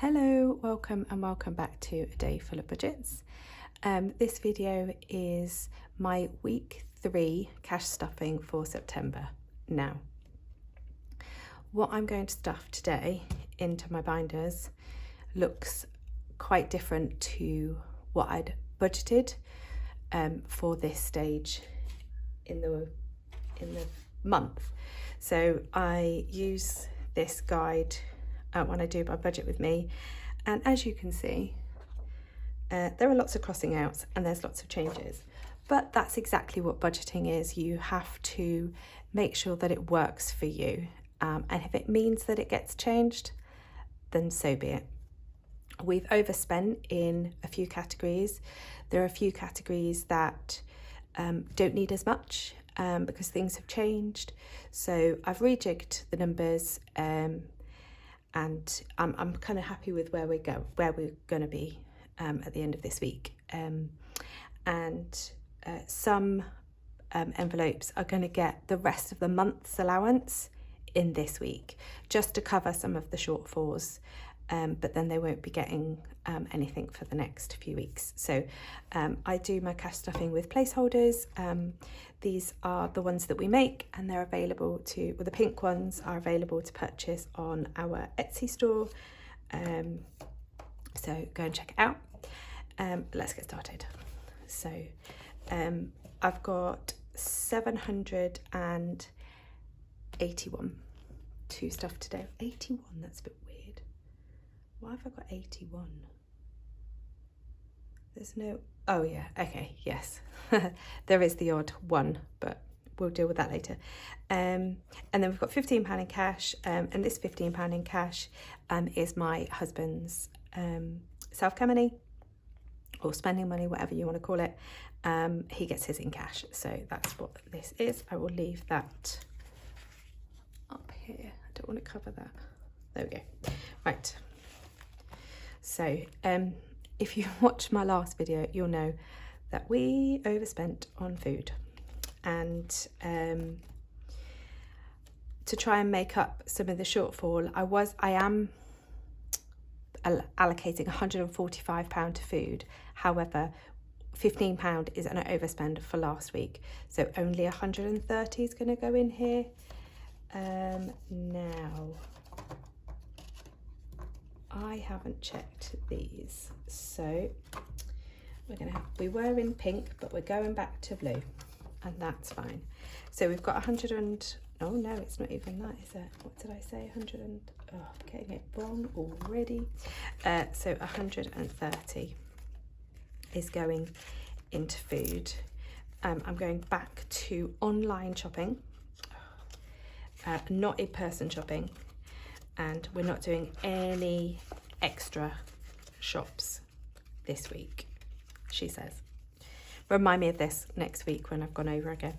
Hello, welcome back to A Day Full of Budgets. This video is my week 3 cash stuffing for September. Now, what I'm going to stuff today into my binders looks quite different to what I'd budgeted for this stage in the month. So I use this guide when I do my budget with me, and as you can see there are lots of crossing outs and there's lots of changes, but that's exactly what budgeting is. You have to make sure that it works for you, and if it means that it gets changed, then so be it. We've overspent in a few categories. There are a few categories that don't need as much because things have changed, so I've rejigged the numbers, and I'm kind of happy with where we're going to be at the end of this week. Some envelopes are going to get the rest of the month's allowance in this week, just to cover some of the shortfalls, but then they won't be getting anything for the next few weeks. So I do my cash stuffing with placeholders. These are the ones that we make, and they're available to, well, the pink ones are available to purchase on our Etsy store. So go and check it out. Let's get started. So I've got 781 to stuff today. 81, that's a bit weird. Why have I got 81? There's no, oh yeah, okay, yes. There is the odd one, but we'll deal with that later. And then we've got £15 in cash, and this £15 in cash is my husband's self-care money, or spending money, whatever you want to call it. He gets his in cash, so that's what this is. I will leave that up here. I don't want to cover that. There we go. Right. So if you watched my last video, you'll know that we overspent on food, and to try and make up some of the shortfall, I am allocating £145 to food. However, £15 is an overspend for last week, so only 130 is going to go in here. Now, I haven't checked these, so we were in pink, but we're going back to blue, and that's fine. So we've got 100 and, oh no, it's not even that, is it? What did I say? 100 and, oh, I'm getting it wrong already. So 130 is going into food. I'm going back to online shopping, not in-person shopping, and we're not doing any extra shops this week, she says. Remind me of this next week when I've gone over again.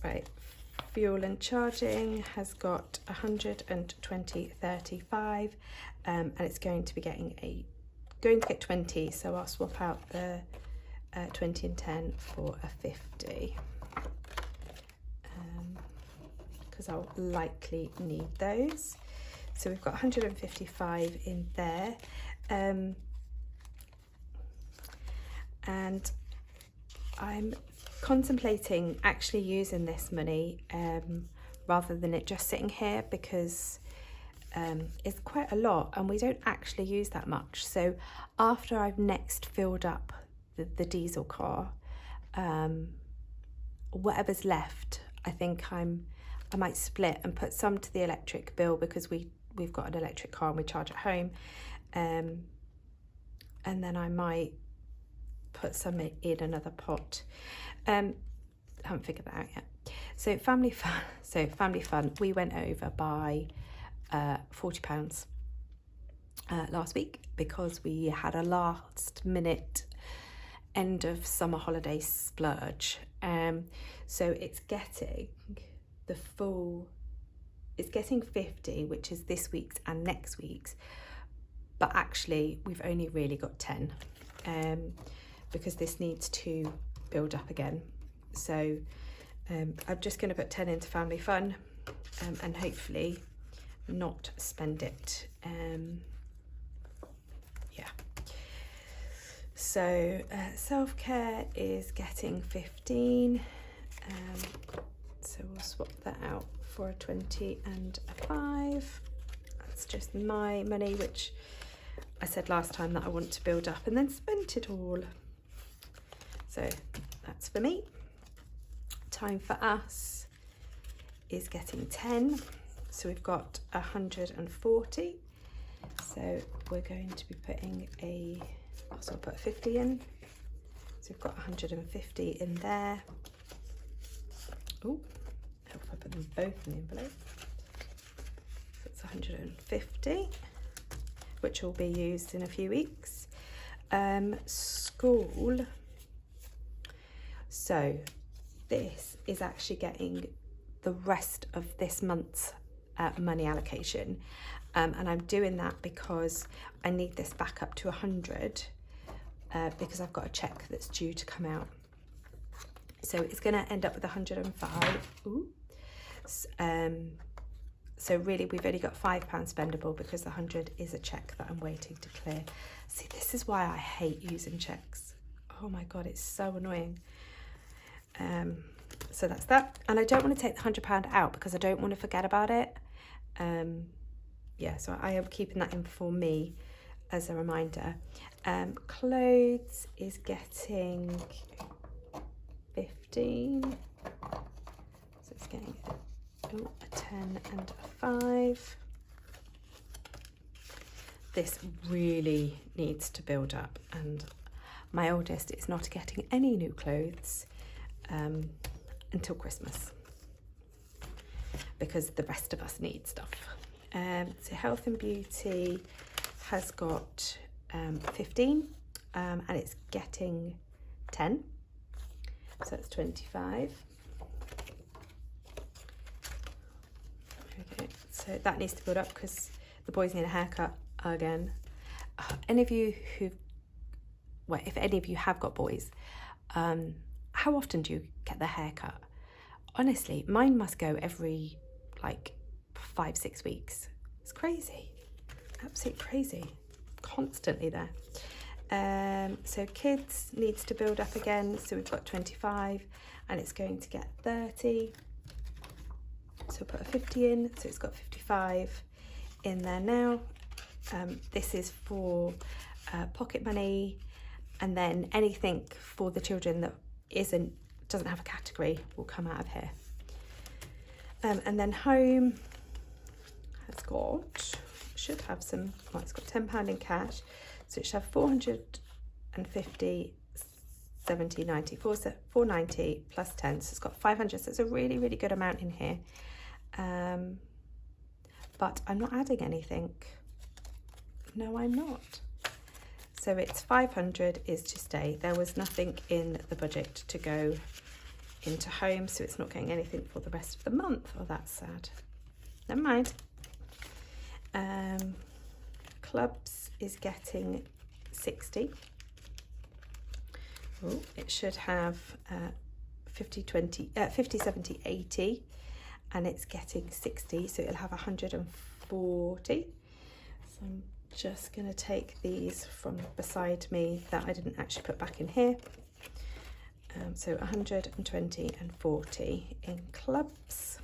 Right, fuel and charging has got 120.35, and it's going to be get 20, so I'll swap out the 20 and 10 for a 50. Because I'll likely need those. So we've got 155 in there, and I'm contemplating actually using this money rather than it just sitting here, because it's quite a lot and we don't actually use that much. So after I've next filled up the diesel car, whatever's left, I think I might split and put some to the electric bill, because we've got an electric car and we charge at home, and then I might put some in another pot. I haven't figured that out yet. So family fun, we went over by £40 last week, because we had a last minute end of summer holiday splurge. So it's getting the full, it's getting 50, which is this week's and next week's, but actually we've only really got 10, because this needs to build up again. So I'm just going to put 10 into family fun, and hopefully not spend it. Yeah. So self-care is getting 15. So we'll swap that out for a 20 and a 5. That's just my money, which I said last time that I want to build up and then spent it all. So that's for me. Time for us is getting 10. So we've got 140. So we're going to be putting so I'll put 50 in. So we've got 150 in there. Oh, I hope I put them both in the envelope. So it's 150, which will be used in a few weeks. School. So this is actually getting the rest of this month's money allocation. And I'm doing that because I need this back up to 100 because I've got a cheque that's due to come out. So it's going to end up with 105. Ooh. So really we've only got £5 spendable because the 100 is a cheque that I'm waiting to clear. See, this is why I hate using cheques. Oh my God, it's so annoying. So that's that. And I don't want to take the £100 out because I don't want to forget about it. Yeah, so I am keeping that in for me as a reminder. Clothes is getting 15. So it's getting a 10 and a 5. This really needs to build up, and my oldest is not getting any new clothes until Christmas because the rest of us need stuff. So health and beauty has got 15 and it's getting 10, so that's 25. Okay, so that needs to build up because the boys need a haircut again. Any of you if any of you have got boys, how often do you get their haircut? Honestly, mine must go every like 5-6 weeks. It's crazy, absolutely crazy, constantly there. So kids needs to build up again, so we've got 25 and it's going to get 30, so put a 50 in, so it's got 55 in there now. This is for pocket money, and then anything for the children that doesn't have a category will come out of here. And then home has should have some, well, it's got £10 in cash, so it should have 450, 70, 90, 490 plus 10, so it's got 500, so it's a really, really good amount in here. But I'm not adding anything. No, I'm not. So it's 500 is to stay. There was nothing in the budget to go into home, so it's not getting anything for the rest of the month. Oh, that's sad. Never mind. Clubs is getting 60. Oh, it should have 50, 70, 80, and it's getting 60, so it'll have 140. So I'm just going to take these from beside me that I didn't actually put back in here. So 120 and 40 in clubs.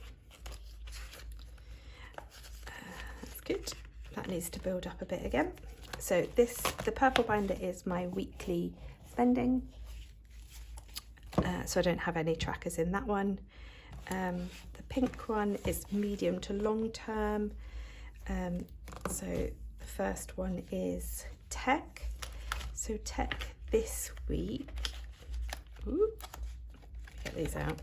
That's good. That needs to build up a bit again. So the purple binder is my weekly spending. So I don't have any trackers in that one. The pink one is medium to long term. So the first one is tech. So tech this week, get these out,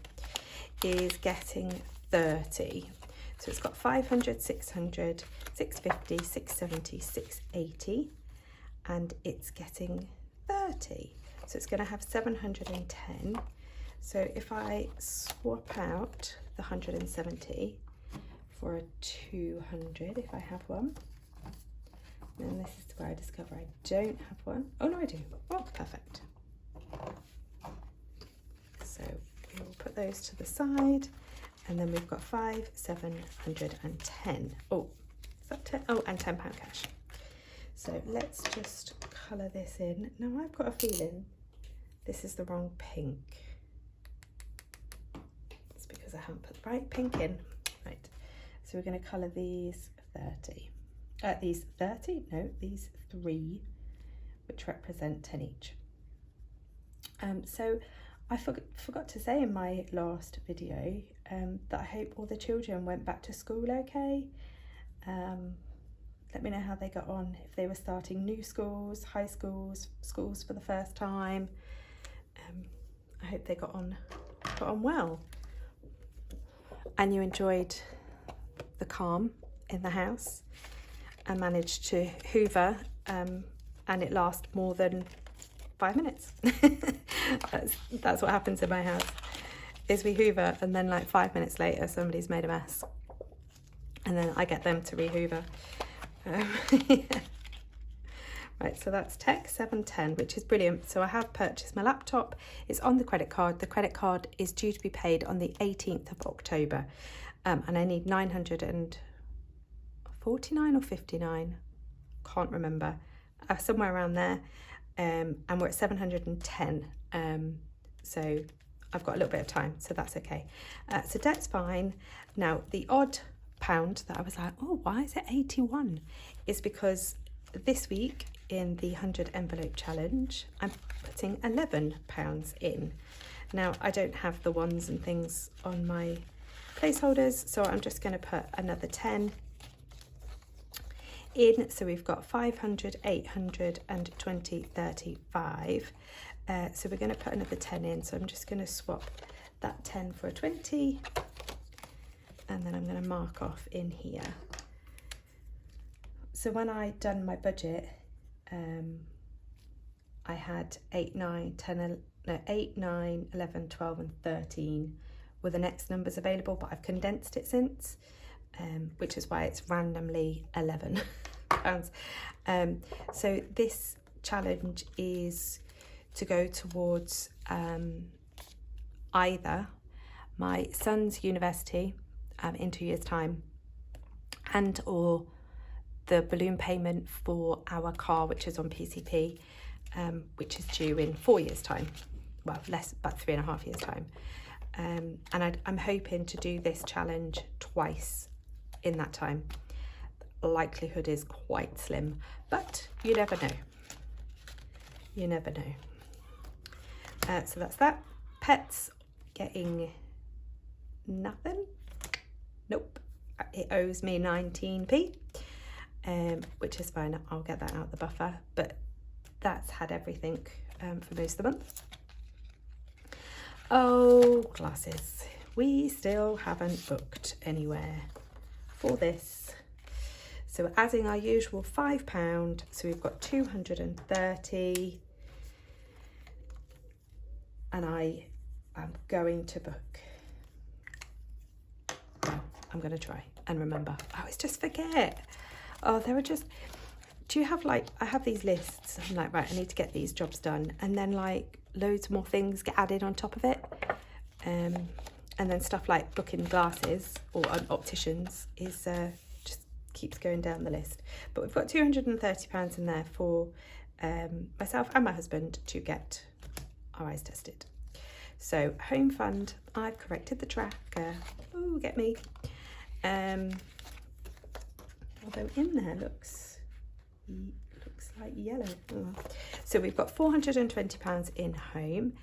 is getting 30. So it's got 500, 600, 650, 670, 680, and it's getting 30. So it's going to have 710. So if I swap out the 170 for a 200, if I have one, then this is where I discover I don't have one. Oh no, I do. Oh, perfect. So we will put those to the side, and then we've got 5, 710. Oh, Oh, and £10 cash. So let's just colour this in. Now I've got a feeling this is the wrong pink. It's because I haven't put the right pink in. Right, so we're going to colour these 30. These 30? No, these 3, which represent 10 each. So I forgot to say in my last video that I hope all the children went back to school okay. Let me know how they got on, if they were starting new schools, high schools, schools for the first time. I hope they got on well. And you enjoyed the calm in the house and managed to hoover and it lasts more than 5 minutes. That's what happens in my house, is we hoover and then like 5 minutes later somebody's made a mess and then I get them to re-hoover. Right, so that's Tech 710, which is brilliant. So I have purchased my laptop. It's on the credit card. The credit card is due to be paid on the 18th of October. And I need 949 or 59, can't remember, somewhere around there. And we're at 710. So I've got a little bit of time, so that's okay. So debt's fine. Now, the odd pound that I was like, oh, why is it 81? Is because this week in the 100 envelope challenge, I'm putting £11 in. Now, I don't have the ones and things on my placeholders, so I'm just going to put another 10 in. So we've got 500, 800 and 20, 35. So we're going to put another 10 in. So I'm just going to swap that 10 for a 20. And then I'm going to mark off in here. So when I done my budget, I had 8, 9, 11, 12 and 13 were the next numbers available, but I've condensed it since, which is why it's randomly £11. So this challenge is to go towards either my son's university in 2 years' time, and or the balloon payment for our car, which is on PCP, which is due in 4 years' time. Well, less, about 3.5 years' time. And I'm hoping to do this challenge twice in that time. The likelihood is quite slim, but you never know. You never know. So that's that. Pets getting nothing. Nope. It owes me 19p. Which is fine, I'll get that out the buffer, but that's had everything for most of the month. Oh, classes, we still haven't booked anywhere for this, so we're adding our usual £5, so we've got 230, and I am going to book. No, I'm going to try and remember. I always just forget. Oh, there are just, do you have like, I have these lists, I'm like, right, I need to get these jobs done, and then like loads more things get added on top of it, and then stuff like booking glasses or opticians is just keeps going down the list. But we've got £230 in there for myself and my husband to get our eyes tested. So home fund, I've corrected the tracker. Ooh, get me. Although in there looks like yellow. Oh. So we've got £420 in home,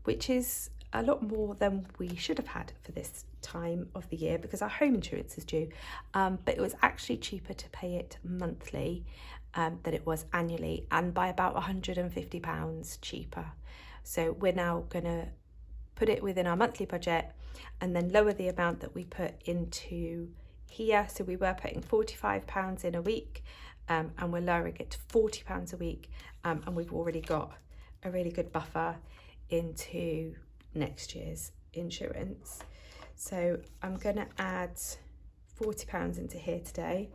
which is a lot more than we should have had for this time of the year because our home insurance is due, but it was actually cheaper to pay it monthly than it was annually, and by about £150 cheaper. So we're now going to put it within our monthly budget and then lower the amount that we put into here. So we were putting £45 in a week, and we're lowering it to £40 a week, and we've already got a really good buffer into next year's insurance. So I'm going to add £40 into here today,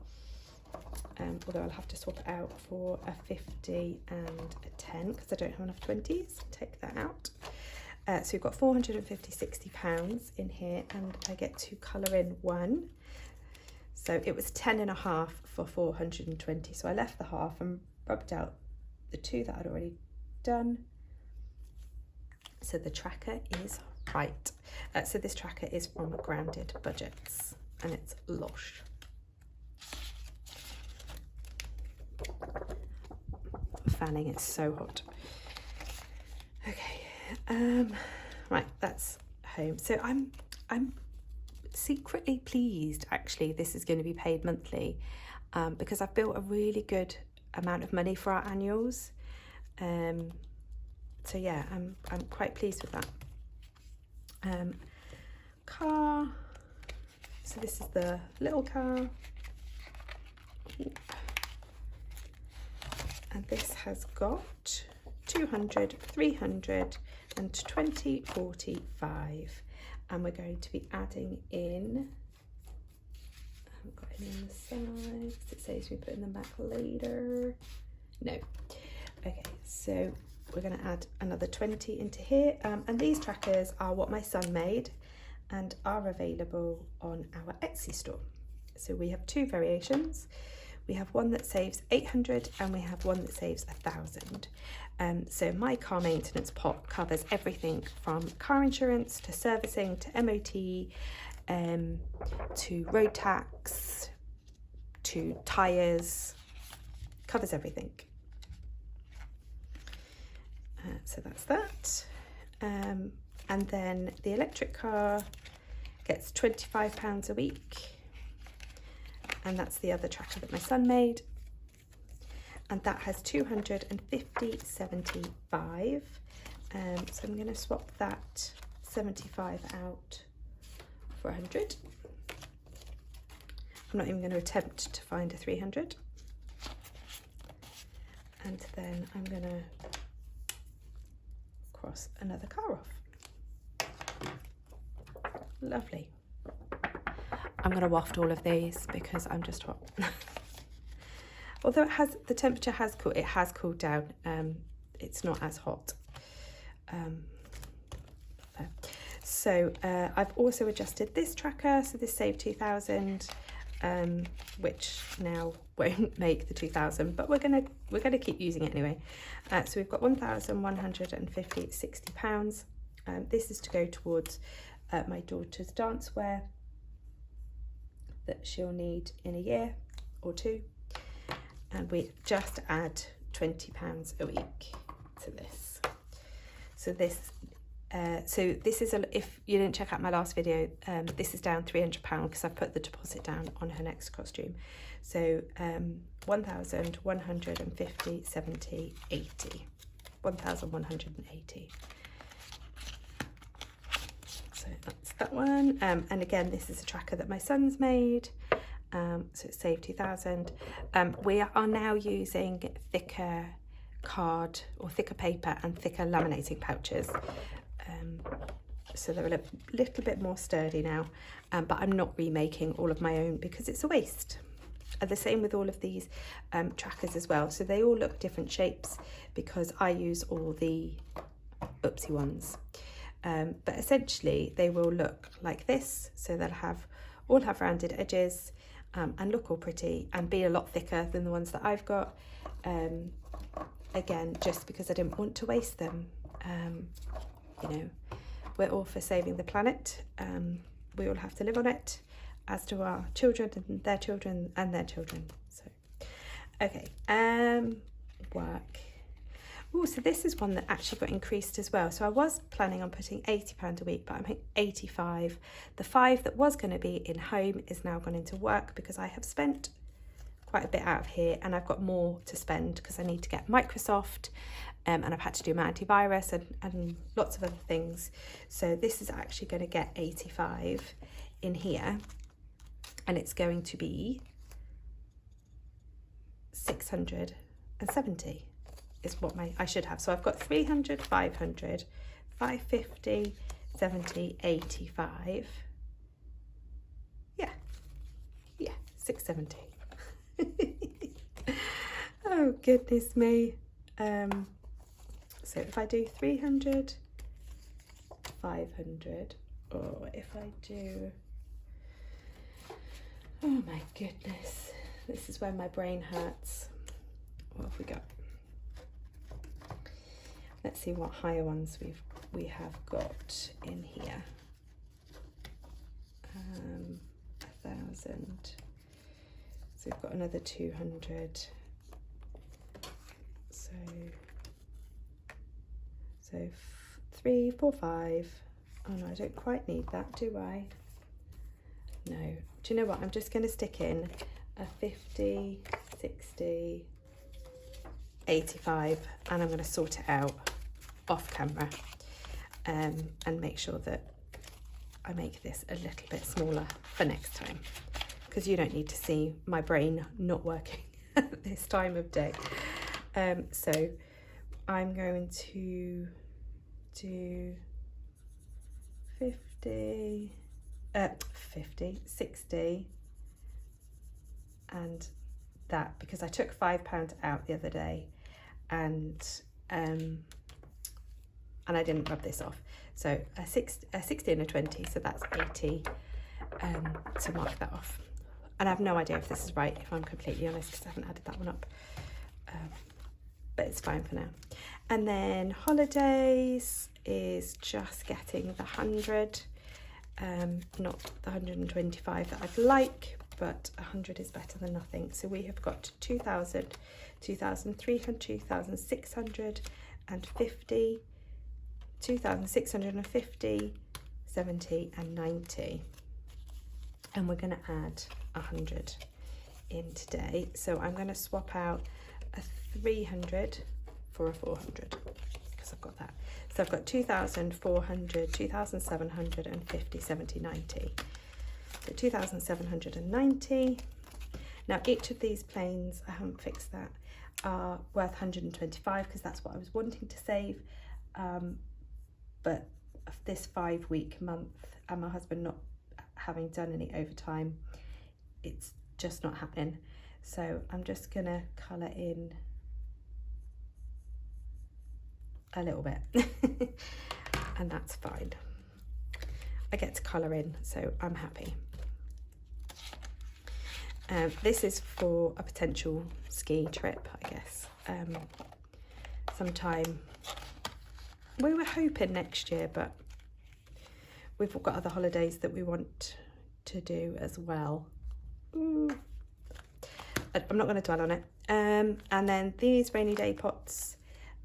although I'll have to swap it out for a 50 and a 10 because I don't have enough 20s. Take that out. So we've got £450, £60 in here, and I get to colour in one. So it was 10.5 for 420. So I left the half and rubbed out the 2 that I'd already done. So the tracker is right. So this tracker is from Grounded Budgets and it's lush. Fanning, it's so hot. Okay, right, that's home. So I'm secretly pleased actually this is going to be paid monthly, because I've built a really good amount of money for our annuals. So yeah, I'm quite pleased with that. Car, so this is the little car. And this has got 200, 300 and 20, 45. And we're going to be adding in, I haven't got any on the side because it says we're putting them back later. No. Okay, so we're going to add another 20 into here. And these trackers are what my son made and are available on our Etsy store. So we have 2 variations. We have one that saves 800 and we have one that saves 1,000. So my car maintenance pot covers everything from car insurance to servicing to MOT, to road tax, to tyres, covers everything. So that's that. And then the electric car gets £25 a week. And that's the other tracker that my son made. And that has 250, 75. So I'm going to swap that 75 out for 100. I'm not even going to attempt to find a 300. And then I'm going to cross another car off. Lovely. I'm going to waft all of these because I'm just hot. Although the temperature has cooled down. It's not as hot. So I've also adjusted this tracker. So this saved 2,000, which now won't make the 2,000, but we're gonna keep using it anyway. So we've got 1,150 at £60. This is to go towards my daughter's dance wear that she'll need in a year or 2, and we just add £20 a week to this. So this is if you didn't check out my last video, this is down £300 because I put the deposit down on her next costume. So 1,150, 70, 80, 1,180. So that's that one. And again, this is a tracker that my son's made. So it saved 2,000. We are now using thicker card or thicker paper and thicker laminating pouches. So they're a little bit more sturdy now, but I'm not remaking all of my own because it's a waste. The same with all of these trackers as well. So they all look different shapes because I use all the oopsie ones. But essentially they will look like this. So they'll all have rounded edges and look all pretty and be a lot thicker than the ones that I've got. Again, just because I didn't want to waste them. You know, we're all for saving the planet. We all have to live on it, as do our children and their children and their children. So, okay, work. Oh, so this is one that actually got increased as well. So I was planning on putting £80 a week, but I'm putting 85. The 5 that was going to be in home is now gone into work because I have spent quite a bit out of here and I've got more to spend because I need to get Microsoft and I've had to do my antivirus and lots of other things. So this is actually going to get 85 in here and it's going to be 670 is what I should have. So I've got 300, 500, 550, 70, 85. Yeah, 670. Oh goodness me. So if I do 300, 500, or if I do Oh my goodness, this is when my brain hurts. What have we got? Let's see what higher ones we have got in here. 1,000. So we've got another 200. So 3, 4, 5. Oh no, I don't quite need that, do I? No. Do you know what? I'm just going to stick in a 50, 60, 85, and I'm going to sort it out off camera and make sure that I make this a little bit smaller for next time, because you don't need to see my brain not working at this time of day. So I'm going to do 50, 60, and that, because I took £5 out the other day, and I didn't rub this off. So a 60 and a 20, so that's 80, to mark that off. And I have no idea if this is right, if I'm completely honest, because I haven't added that one up. But it's fine for now. And then holidays is just getting the 100, not the 125 that I'd like, but 100 is better than nothing. So we have got 2,000, 2,300, 2,650, 2,650, 70 and 90. And we're going to add 100 in today. So I'm going to swap out a 300 for a 400, because I've got that. So I've got 2,400, 2,750, 70, 90. So 2,790. Now each of these planes, I haven't fixed that, are worth 125, because that's what I was wanting to save. But this 5-week month and my husband not having done any overtime, it's just not happening. So I'm just gonna colour in a little bit and that's fine. I get to colour in, so I'm happy. This is for a potential ski trip, I guess. Sometime, we were hoping next year, but we've got other holidays that we want to do as well. I'm not going to dwell on it. And then these rainy day pots,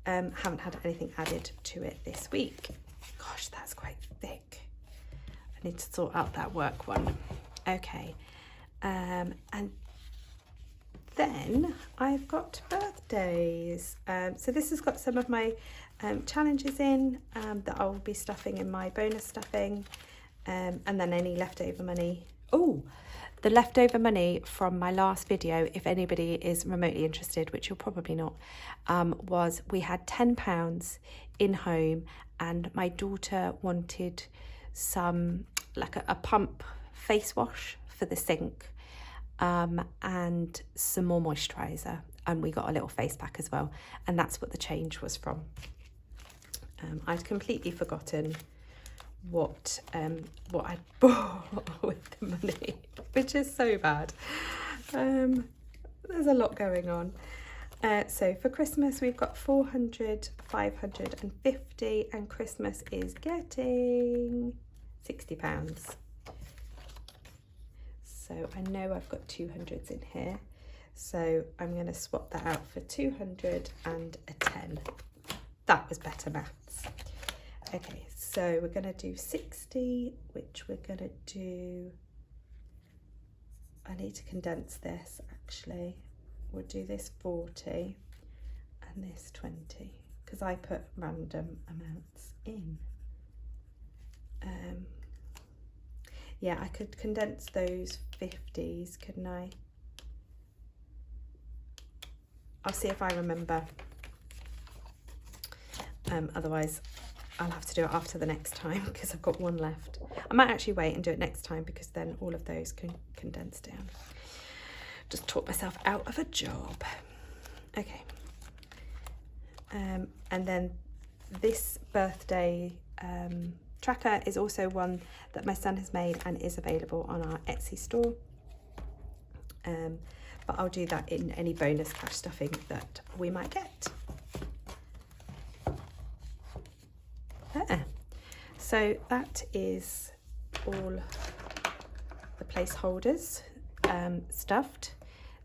haven't had anything added to it this week. Gosh, that's quite thick. I need to sort out that work one. Okay. And then I've got birthdays. So this has got some of my challenges in that I'll be stuffing in my bonus stuffing, and then any leftover money. Oh, the leftover money from my last video, if anybody is remotely interested, which you're probably not, was we had £10 in home, and my daughter wanted some, like a pump face wash for the sink, and some more moisturiser, and we got a little face pack as well, and that's what the change was from. I'd completely forgotten what I bought with the money, which is so bad. There's a lot going on. So for Christmas we've got 400, 550, and Christmas is getting £60. So I know I've got 200s in here, so I'm going to swap that out for 200 and a 10. That was better maths. Okay, so we're going to do 60, which we're going to do, I need to condense this actually. We'll do this 40 and this 20, because I put random amounts in. Yeah, I could condense those 50s, couldn't I? I'll see if I remember. Otherwise, I'll have to do it after the next time, because I've got one left. I might actually wait and do it next time, because then all of those can condense down. Just talk myself out of a job. Okay. And then this birthday tracker is also one that my son has made and is available on our Etsy store. but I'll do that in any bonus cash stuffing that we might get. There. So that is all the placeholders stuffed.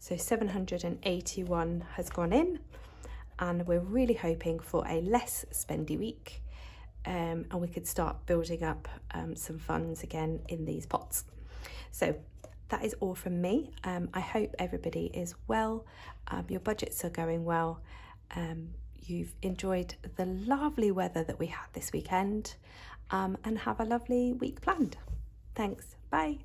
So 781 has gone in, and we're really hoping for a less spendy week, and we could start building up some funds again in these pots. So that is all from me. I hope everybody is well, your budgets are going well, you've enjoyed the lovely weather that we had this weekend, and have a lovely week planned. Thanks, bye.